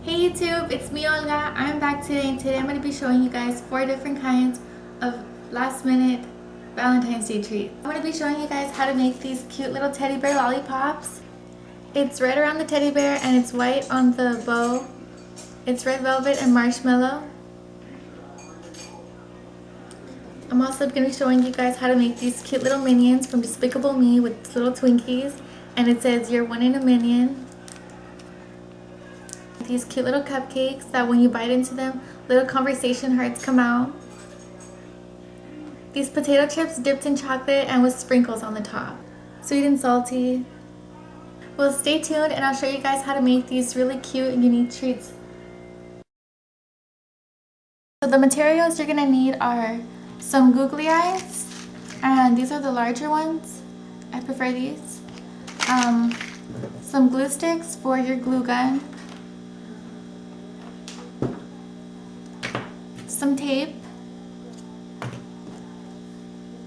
Hey YouTube, it's me Olga. I'm back today and today I'm going to be showing you guys 4 different kinds of last minute Valentine's Day treats. I'm going to be showing you guys how to make these cute little teddy bear lollipops. It's red around the teddy bear and it's white on the bow. It's red velvet and marshmallow. I'm also going to be showing you guys how to make these cute little minions from Despicable Me with little Twinkies, and it says you're one in a minion. These cute little cupcakes that when you bite into them, little conversation hearts come out. These potato chips dipped in chocolate and with sprinkles on the top. Sweet and salty. Well, stay tuned and I'll show you guys how to make these really cute and unique treats. So the materials you're gonna need are some googly eyes, and these are the larger ones. I prefer these. Some glue sticks for your glue gun. Some tape,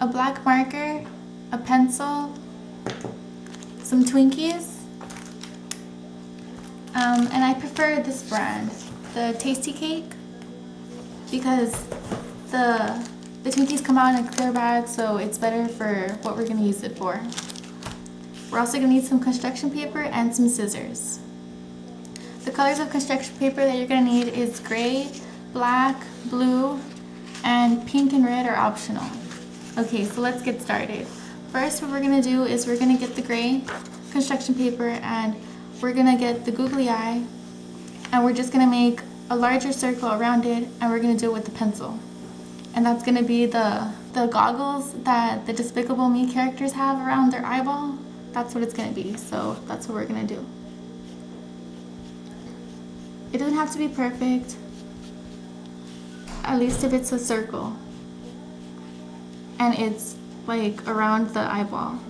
a black marker, a pencil, some Twinkies, and I prefer this brand, the Tasty Cake, because the Twinkies come out in a clear bag, so it's better for what we're going to use it for. We're also going to need some construction paper and some scissors. The colors of construction paper that you're going to need is gray, black, blue, and pink and red are optional. Okay, so let's get started. First, what we're gonna do is we're gonna get the gray construction paper and we're gonna get the googly eye, and we're just gonna make a larger circle around it, and we're gonna do it with the pencil. And that's gonna be the goggles that the Despicable Me characters have around their eyeball. That's what it's gonna be, so that's what we're gonna do. It doesn't have to be perfect, at least if it's a circle and it's like around the eyeball.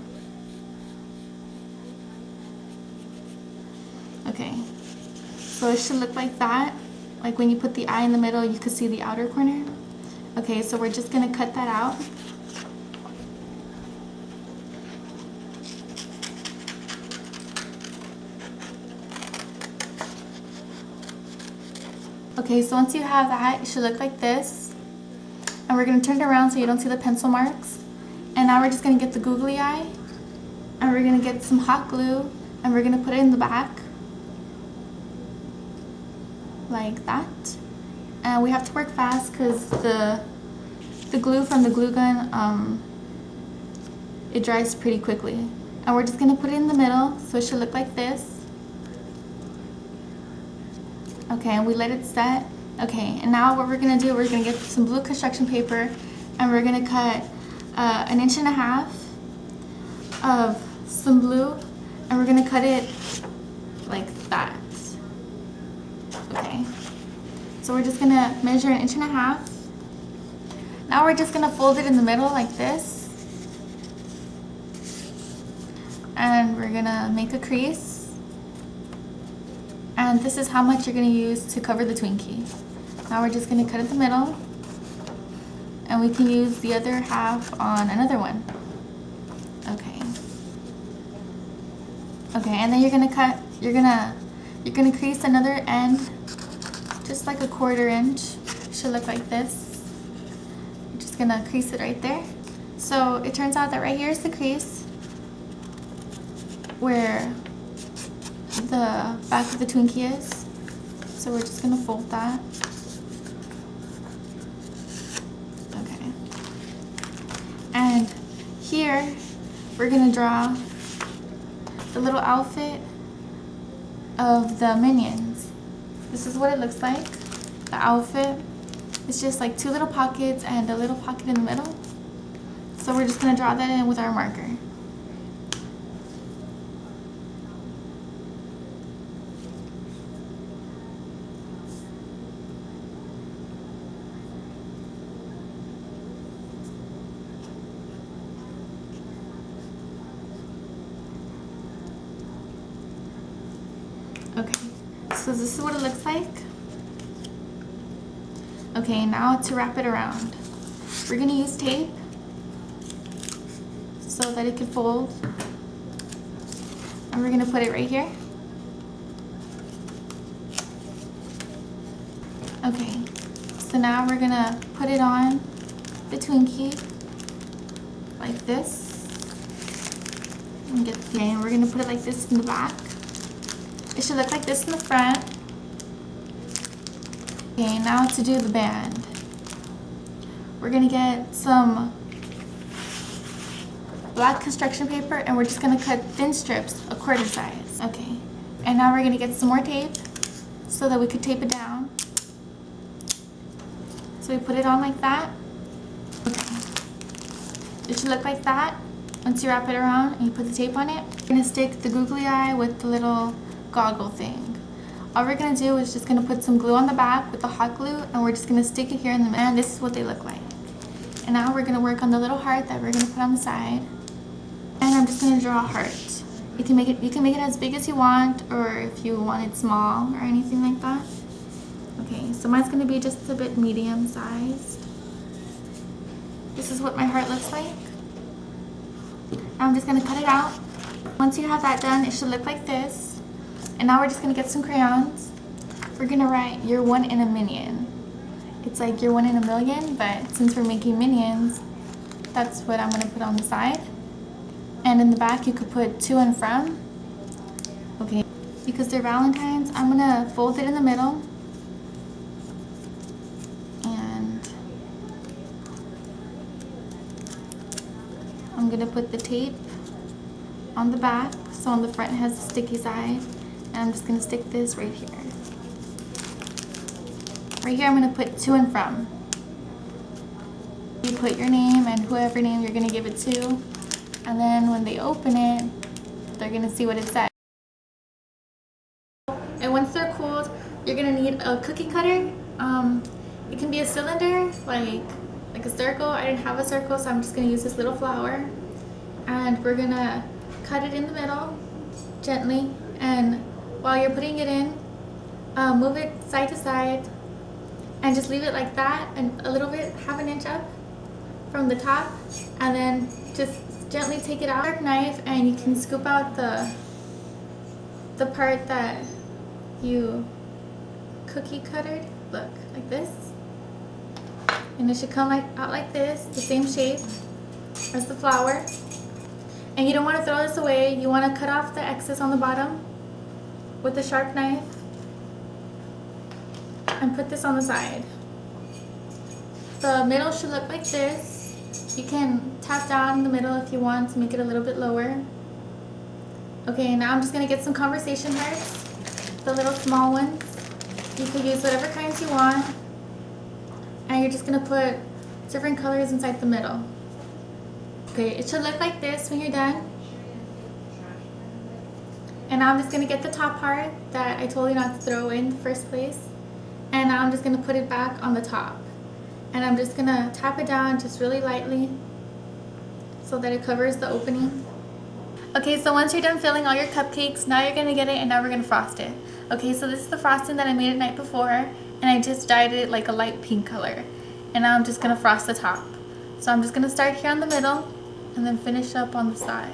Okay, so it should look like that. Like when you put the eye in the middle, you can see the outer corner. Okay, so we're just gonna cut that out. Okay, so once you have that, it should look like this. And we're going to turn it around so you don't see the pencil marks. And now we're just going to get the googly eye. And we're going to get some hot glue. And we're going to put it in the back. Like that. And we have to work fast because the glue from the glue gun, it dries pretty quickly. And we're just going to put it in the middle so it should look like this. Okay, and we let it set. Okay, and now what we're gonna do, we're gonna get some blue construction paper and we're gonna cut 1.5 inches of some blue, and we're gonna cut it like that. Okay, so we're just gonna measure 1.5 inches. Now we're just gonna fold it in the middle like this, and we're gonna make a crease. And this is how much you're going to use to cover the Twinkie. Now we're just going to cut it in the middle, and we can use the other half on another one. Okay. Okay, and then you're going to cut, you're going to crease another end, just like 1/4 inch. It should look like this. You're just going to crease it right there. So it turns out that right here is the crease where the back of the Twinkie is. So we're just gonna fold that. Okay. And here we're gonna draw the little outfit of the minions. This is what it looks like. The outfit. It's just like 2 little pockets and a little pocket in the middle. So we're just gonna draw that in with our marker. Okay, so this is what it looks like. Okay, now to wrap it around, we're gonna use tape so that it can fold, and we're gonna put it right here. Okay, so now we're gonna put it on the Twinkie like this. And we're gonna put it like this in the back. It should look like this in the front. Okay, now to do the band. We're gonna get some black construction paper and we're just gonna cut thin strips, a quarter size. Okay, and now we're gonna get some more tape so that we could tape it down. So we put it on like that. Okay, it should look like that. Once you wrap it around and you put the tape on it, we're gonna stick the googly eye with the little goggle thing. All we're gonna do is just gonna put some glue on the back with the hot glue and we're just gonna stick it here in the middle. And this is what they look like. And now we're gonna work on the little heart that we're gonna put on the side. And I'm just gonna draw a heart. You can make it as big as you want, or if you want it small or anything like that. Okay, so mine's gonna be just a bit medium sized. This is what my heart looks like. Now I'm just gonna cut it out. Once you have that done, it should look like this. And now we're just gonna get some crayons. We're gonna write "You're one in a minion." It's like you're one in a million, but since we're making minions, that's what I'm gonna put on the side. And in the back, you could put "to and from." Okay, because they're Valentines, I'm gonna fold it in the middle. And I'm gonna put the tape on the back, so on the front it has the sticky side. And I'm just gonna stick this right here. Right here I'm gonna put "to and from." You put your name and whoever name you're gonna give it to. And then when they open it, they're gonna see what it says. And once they're cooled, you're gonna need a cookie cutter. It can be a cylinder, like a circle. I didn't have a circle, so I'm just gonna use this little flower. And we're gonna cut it in the middle, gently. And while you're putting it in, move it side to side. And just leave it like that, and a little bit, half an inch up from the top. And then just gently take it out with a knife, and you can scoop out the part that you cookie cuttered. Look, like this. And it should come out like this, the same shape as the flower. And you don't want to throw this away. You want to cut off the excess on the bottom with a sharp knife and put this on the side. The middle should look like this. You can tap down in the middle if you want to make it a little bit lower. Okay, now I'm just gonna get some conversation hearts, the little small ones. You could use whatever kinds you want. And you're just gonna put different colors inside the middle. Okay, it should look like this when you're done. And now I'm just gonna get the top part that I told you not to throw away in the first place. And now I'm just gonna put it back on the top. And I'm just gonna tap it down just really lightly so that it covers the opening. Okay, so once you're done filling all your cupcakes, now you're gonna get it and now we're gonna frost it. Okay, so this is the frosting that I made the night before, and I just dyed it like a light pink color. And now I'm just gonna frost the top. So I'm just gonna start here on the middle and then finish up on the sides.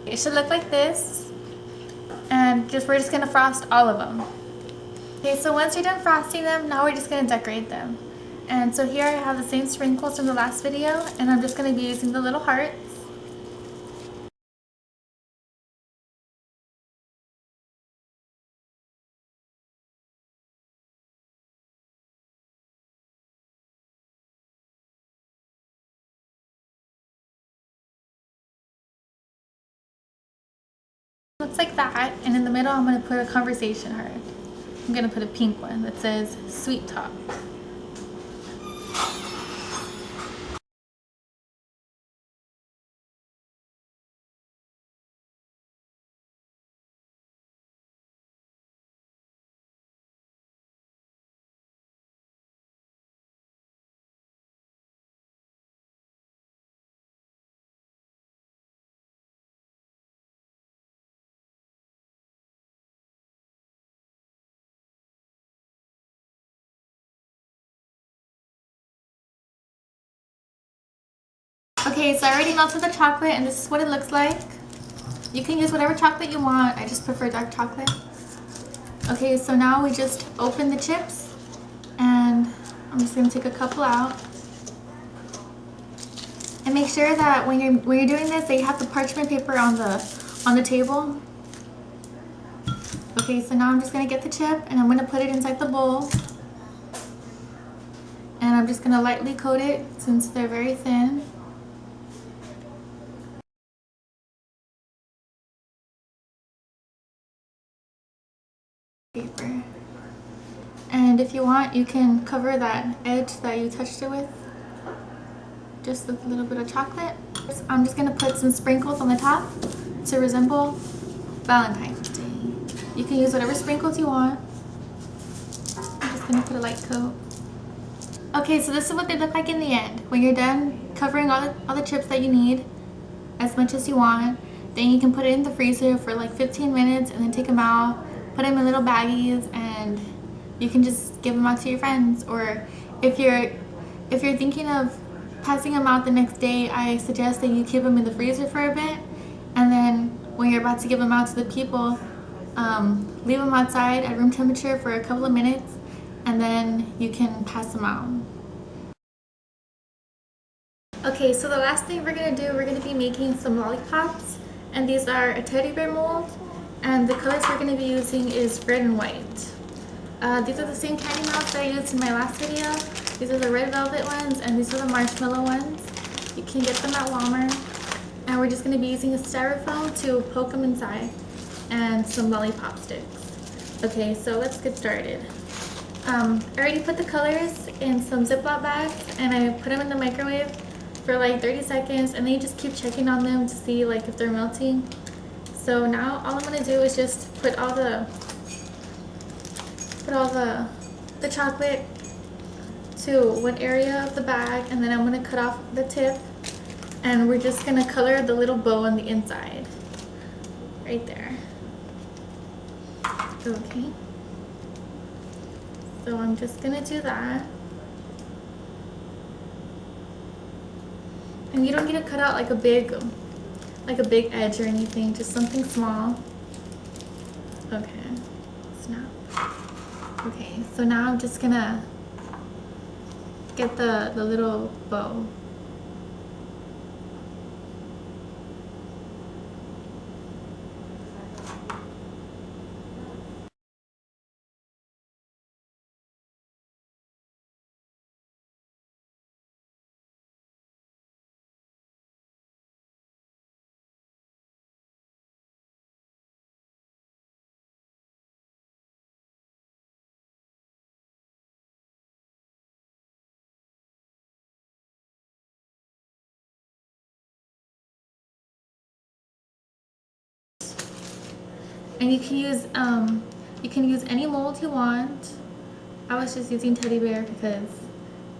It should look like this, and we're just gonna frost all of them. Okay, so once you're done frosting them, now we're just gonna decorate them. And so here I have the same sprinkles from the last video, and I'm just gonna be using the little hearts. Looks like that, and in the middle I'm gonna put a conversation heart. I'm gonna put a pink one that says "Sweet Talk." Okay, so I already melted the chocolate, and this is what it looks like. You can use whatever chocolate you want. I just prefer dark chocolate. Okay, so now we just open the chips, and I'm just gonna take a couple out. And make sure that when you're doing this, that you have the parchment paper on the table. Okay, so now I'm just gonna get the chip and I'm gonna put it inside the bowl. And I'm just gonna lightly coat it since they're very thin. Paper. And if you want, you can cover that edge that you touched it with just with a little bit of chocolate. I'm just gonna put some sprinkles on the top to resemble Valentine's Day. You can use whatever sprinkles you want. I'm just gonna put a light coat. Okay, so this is what they look like in the end. When you're done covering all the chips that you need, as much as you want, then you can put it in the freezer for like 15 minutes and then take them out, put them in little baggies, and you can just give them out to your friends. Or if you're thinking of passing them out the next day, I suggest that you keep them in the freezer for a bit, and then when you're about to give them out to the people, leave them outside at room temperature for a couple of minutes, and then you can pass them out. Okay, so the last thing we're going to do, we're going to be making some lollipops, and these are a teddy bear mold, and the colors we're going to be using is red and white. These are the same candy melts that I used in my last video. These are the red velvet ones, and these are the marshmallow ones. You can get them at Walmart. And we're just going to be using a styrofoam to poke them inside, and some lollipop sticks. Okay, so let's get started. I already put the colors in some Ziploc bags, and I put them in the microwave for like 30 seconds, and then you just keep checking on them to see like if they're melting. So now all I'm going to do is just put all the chocolate to one area of the bag, and then I'm going to cut off the tip, and we're just going to color the little bow on the inside right there. Okay, so I'm just going to do that. And you don't need to cut out like a big edge or anything, just something small. Okay, snap. Okay, so now I'm just gonna get the little bow. And you can use any mold you want. I was just using teddy bear because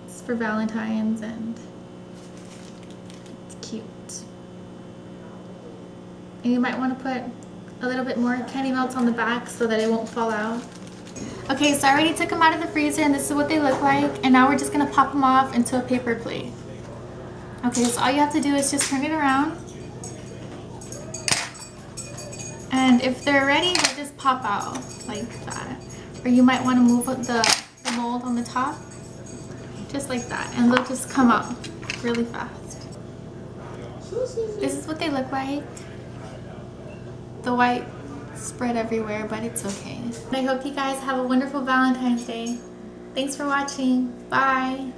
it's for Valentine's and it's cute. And you might want to put a little bit more candy melts on the back so that it won't fall out. Okay, so I already took them out of the freezer, and this is what they look like. And now we're just gonna pop them off into a paper plate. Okay, so all you have to do is just turn it around. And if they're ready, they'll just pop out like that. Or you might want to move the mold on the top, just like that, and they'll just come out really fast. This is what they look like. The white spread everywhere, but it's okay. I hope you guys have a wonderful Valentine's Day. Thanks for watching. Bye.